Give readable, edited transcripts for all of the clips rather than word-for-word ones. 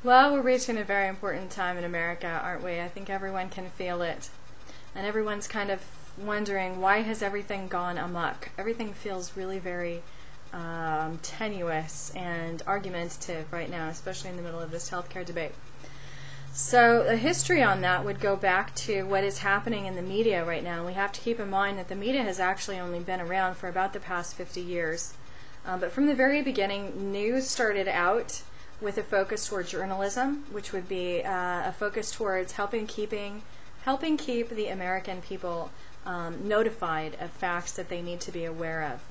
Well, we're reaching a very important time in America, aren't we? I think everyone can feel it. And everyone's kind of wondering, why has everything gone amok? Everything feels really very tenuous and argumentative right now, especially in the middle of this healthcare debate. So the history on that would go back to what is happening in the media right now. We have to keep in mind that the media has actually only been around for about the past 50 years. But from the very beginning, news started out with a focus toward journalism, which would be a focus towards helping keep the American people notified of facts that they need to be aware of.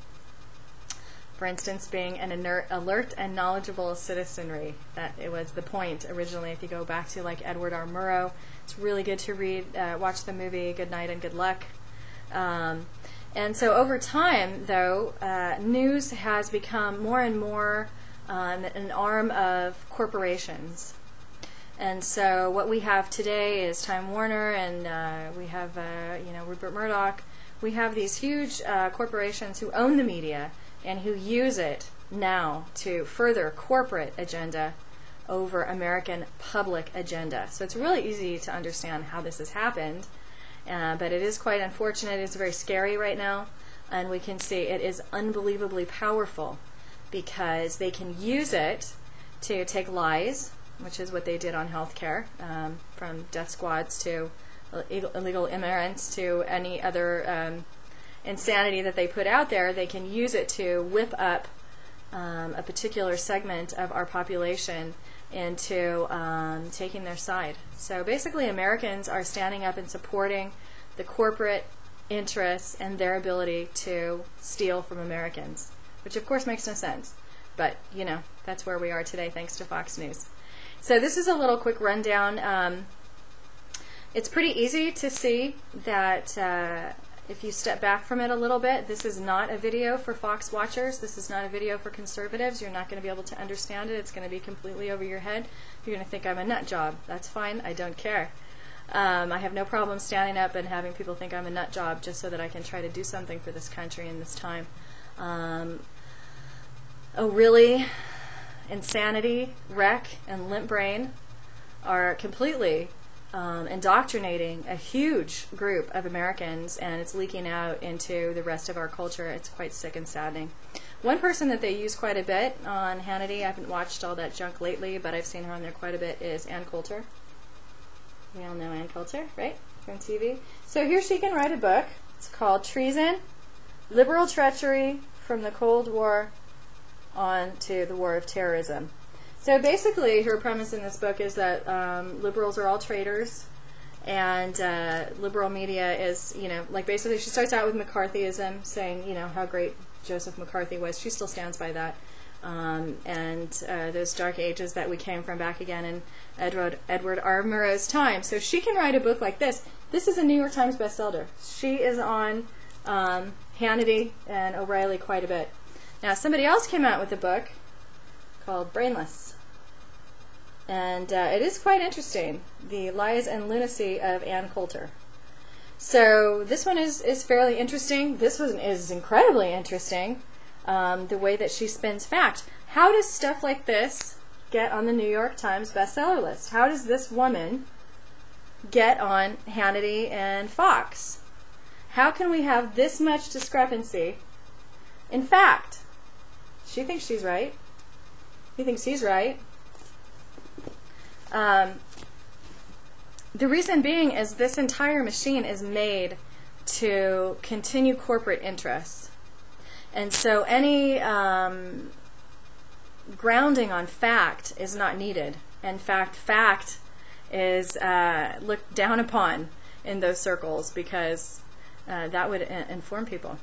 For instance, being an alert and knowledgeable citizenry. That it was the point originally. If you go back to like Edward R. Murrow, it's really good to watch the movie Good Night and Good Luck. And so over time, though, news has become more and more an arm of corporations. And so what we have today is Time Warner, and we have Rupert Murdoch. We have these huge corporations who own the media and who use it now to further corporate agenda over American public agenda. So it's really easy to understand how this has happened, but it is quite unfortunate. It's very scary right now, and we can see it is unbelievably powerful because they can use it to take lies, which is what they did on healthcare, from death squads to illegal immigrants to any other insanity that they put out there. They can use it to whip up a particular segment of our population into taking their side. So basically Americans are standing up and supporting the corporate interests and their ability to steal from Americans, which of course makes no sense. But, you know, that's where we are today thanks to Fox News. So this is a little quick rundown. It's pretty easy to see that if you step back from it a little bit, this is not a video for Fox watchers. This is not a video for conservatives. You're not going to be able to understand it. It's going to be completely over your head. You're going to think I'm a nut job. That's fine. I don't care. I have no problem standing up and having people think I'm a nut job just so that I can try to do something for this country in this time. Really? Insanity, wreck, and limp brain are completely indoctrinating a huge group of Americans, and it's leaking out into the rest of our culture. It's quite sick and saddening. One person that they use quite a bit on Hannity, I haven't watched all that junk lately, but I've seen her on there quite a bit, is Ann Coulter. We all know Ann Coulter, right? From TV. So here she can write a book. It's called Treason, Liberal Treachery from the Cold War on to the War of Terrorism. So basically her premise in this book is that liberals are all traitors, and liberal media is, like basically she starts out with McCarthyism, saying, how great Joseph McCarthy was. She still stands by that. And those dark ages that we came from back again in Edward R. Murrow's time. So she can write a book like this. This is a New York Times bestseller. She is on Hannity and O'Reilly quite a bit. Now somebody else came out with a book called Brainless. And it is quite interesting, The Lies and Lunacy of Ann Coulter. So this one is fairly interesting. This one is incredibly interesting, the way that she spins fact. How does stuff like this get on the New York Times bestseller list? How does this woman get on Hannity and Fox? How can we have this much discrepancy in fact? She thinks she's right. He thinks he's right. The reason being is this entire machine is made to continue corporate interests. And so any grounding on fact is not needed. In fact, fact is looked down upon in those circles because that would inform people.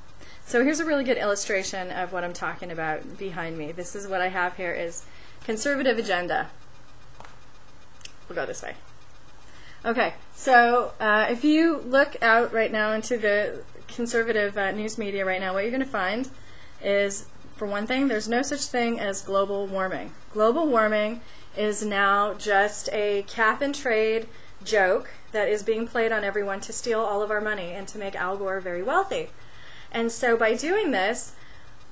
So here's a really good illustration of what I'm talking about behind me. This is what I have here is conservative agenda. We'll go this way. Okay, so if you look out right now into the conservative news media right now, what you're going to find is, for one thing, there's no such thing as global warming. Global warming is now just a cap and trade joke that is being played on everyone to steal all of our money and to make Al Gore very wealthy. And so by doing this,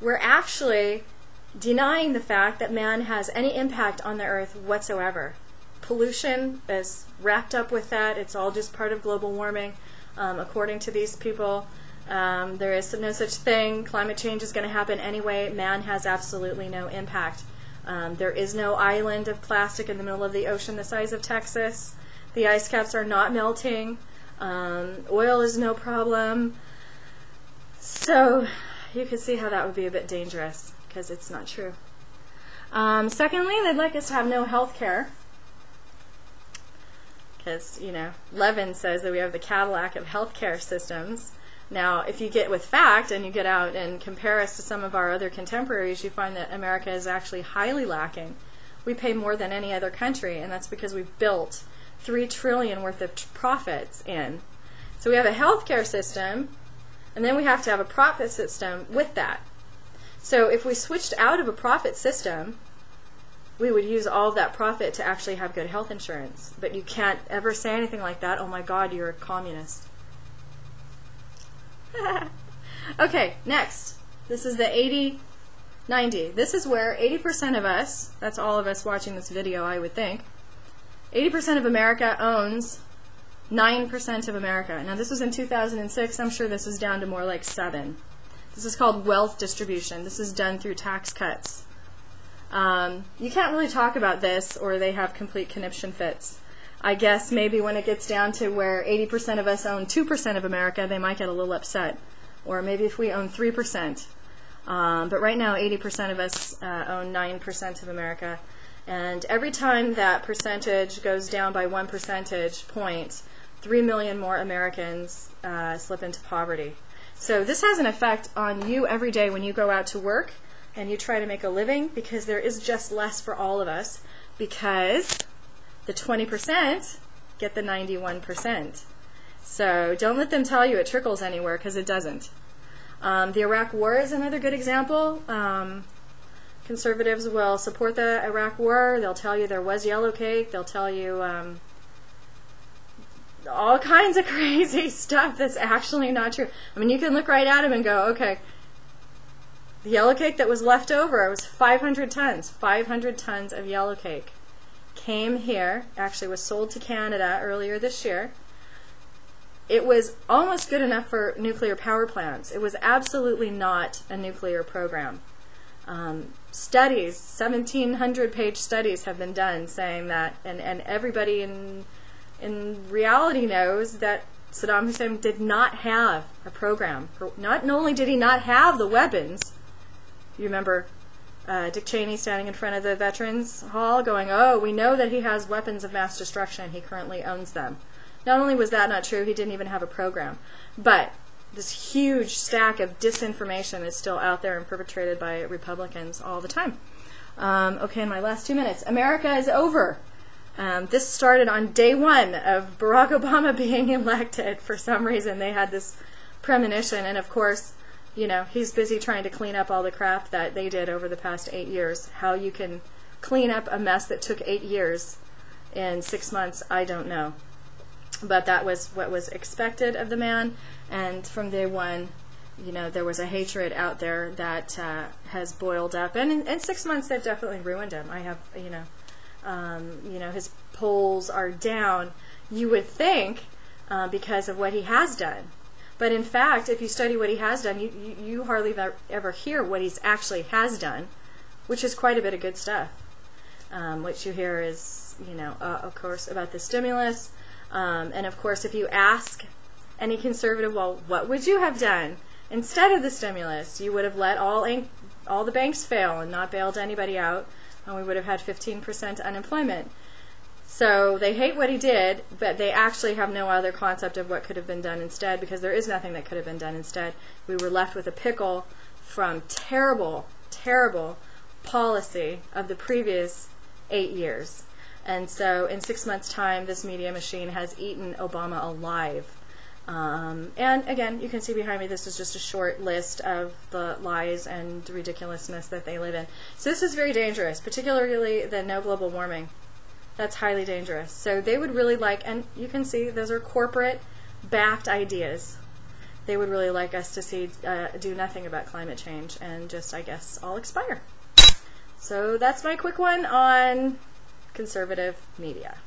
we're actually denying the fact that man has any impact on the earth whatsoever. pollution is wrapped up with that. It's all just part of global warming. According to these people, there is no such thing. Climate change is going to happen anyway. Man has absolutely no impact. There is no island of plastic in the middle of the ocean the size of Texas. The ice caps are not melting. Oil is no problem. So you can see how that would be a bit dangerous, because it's not true. Secondly, they'd like us to have no health care. Because, you know, Levin says that we have the Cadillac of healthcare systems. Now, if you get with fact and you get out and compare us to some of our other contemporaries, you find that America is actually highly lacking. We pay more than any other country, and that's because we've built $3 trillion worth of profits in. So we have a healthcare system, and then we have to have a profit system with that. So if we switched out of a profit system, we would use all of that profit to actually have good health insurance. But you can't ever say anything like that. Oh my God, you're a communist. Okay, next. This is the 80-90. This is where 80% of us, that's all of us watching this video, I would think, 80% of America owns 9% of America. Now this was in 2006. I'm sure this is down to more like 7. This is called wealth distribution. This is done through tax cuts. You can't really talk about this, or they have complete conniption fits. I guess maybe when it gets down to where 80% of us own 2% of America, they might get a little upset. Or maybe if we own 3%. But right now, 80% of us own 9% of America. And every time that percentage goes down by 1 percentage point, 3 million more Americans slip into poverty. So this has an effect on you every day when you go out to work and you try to make a living, because there is just less for all of us, because the 20% get the 91%. So don't let them tell you it trickles anywhere, because it doesn't. The Iraq War is another good example. Conservatives will support the Iraq War. They'll tell you there was yellow cake. They'll tell you all kinds of crazy stuff that's actually not true. I mean, you can look right at them and go, okay, the yellow cake that was left over, it was 500 tons. 500 tons of yellow cake came here, actually was sold to Canada earlier this year. It was almost good enough for nuclear power plants. It was absolutely not a nuclear program. Studies, 1,700-page studies have been done saying that, and everybody in reality knows that Saddam Hussein did not have a program. Not only did he not have the weapons, you remember Dick Cheney standing in front of the Veterans Hall going, oh, we know that he has weapons of mass destruction. He currently owns them. Not only was that not true, he didn't even have a program. But this huge stack of disinformation is still out there and perpetrated by Republicans all the time. Okay, in my last 2 minutes, America is over. This started on day 1 of Barack Obama being elected. For some reason, they had this premonition, and of course, you know, he's busy trying to clean up all the crap that they did over the past 8 years. How you can clean up a mess that took 8 years in 6 months, I don't know. But that was what was expected of the man, and from day 1, you know, there was a hatred out there that has boiled up, and in 6 months they've definitely ruined him. I have, you know, his polls are down, you would think, because of what he has done. But in fact, if you study what he has done, you hardly ever hear what he actually has done, which is quite a bit of good stuff. What you hear is, you know, of course, about the stimulus, and of course, if you ask any conservative, well, what would you have done instead of the stimulus? You would have let all the banks fail and not bailed anybody out, and we would have had 15% unemployment. So they hate what he did, but they actually have no other concept of what could have been done instead, because there is nothing that could have been done instead. We were left with a pickle from terrible, terrible policy of the previous 8 years. And so in 6 months' time, this media machine has eaten Obama alive. And again, you can see behind me, this is just a short list of the lies and ridiculousness that they live in. So this is very dangerous, particularly the no global warming. That's highly dangerous. So they would really like, and you can see those are corporate-backed ideas. They would really like us to see do nothing about climate change and just, I guess, all expire. So that's my quick one on conservative media.